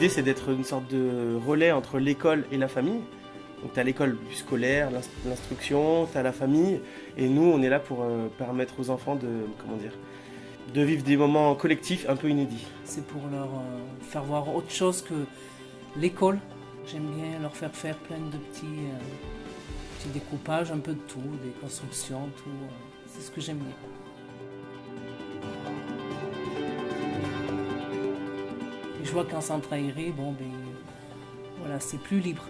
l'idée, c'est d'être une sorte de relais entre l'école et la famille. Donc tu as l'école scolaire, l'instruction, tu as la famille, et nous, on est là pour permettre aux enfants de vivre des moments collectifs un peu inédits. C'est pour leur faire voir autre chose que l'école. J'aime bien leur faire faire plein de petits découpages, un peu de tout, des constructions, tout. C'est ce que j'aime bien. Et je vois qu'en centre aéré, voilà, c'est plus libre.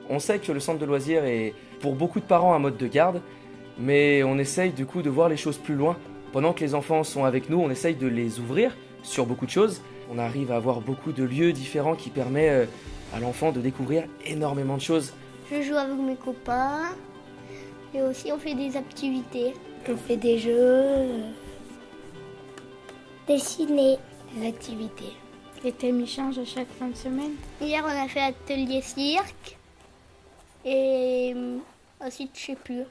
On sait que le centre de loisirs est pour beaucoup de parents un mode de garde, mais on essaye du coup de voir les choses plus loin. Pendant que les enfants sont avec nous, on essaye de les ouvrir sur beaucoup de choses. On arrive à avoir beaucoup de lieux différents qui permettent à l'enfant de découvrir énormément de choses. Je joue avec mes copains et aussi on fait des activités. On fait des jeux, dessiner, des activités. Les thèmes ils changent à chaque fin de semaine. Hier on a fait atelier cirque et ensuite je sais plus.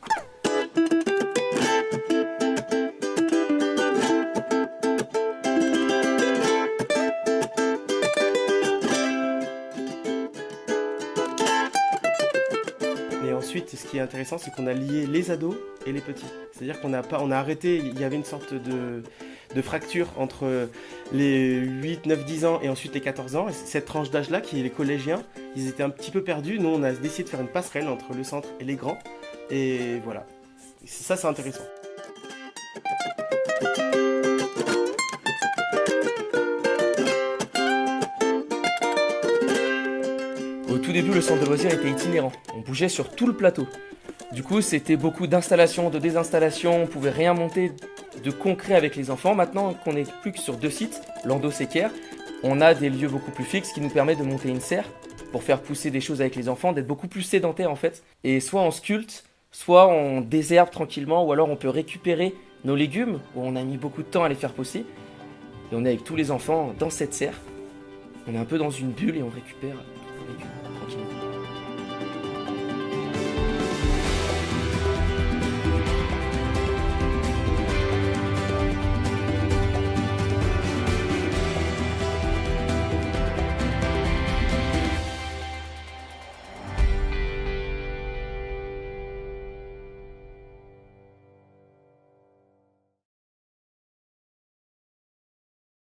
Et ensuite, ce qui est intéressant, c'est qu'on a lié les ados et les petits. C'est-à-dire qu'on a arrêté, il y avait une sorte de fracture entre les 8, 9, 10 ans et ensuite les 14 ans. Et cette tranche d'âge-là, qui est les collégiens, ils étaient un petit peu perdus. Nous, on a décidé de faire une passerelle entre le centre et les grands. Et voilà. Ça, c'est intéressant. Au tout début, le centre de loisirs était itinérant. On bougeait sur tout le plateau. Du coup, c'était beaucoup d'installations, de désinstallations. On pouvait rien monter de concret avec les enfants. Maintenant qu'on n'est plus que sur 2 sites, Landau-Séquerre, on a des lieux beaucoup plus fixes qui nous permettent de monter une serre pour faire pousser des choses avec les enfants, d'être beaucoup plus sédentaires en fait. Et soit on sculpte, soit on désherbe tranquillement, ou alors on peut récupérer nos légumes, où on a mis beaucoup de temps à les faire pousser. Et on est avec tous les enfants dans cette serre. On est un peu dans une bulle et on récupère tous les légumes tranquillement.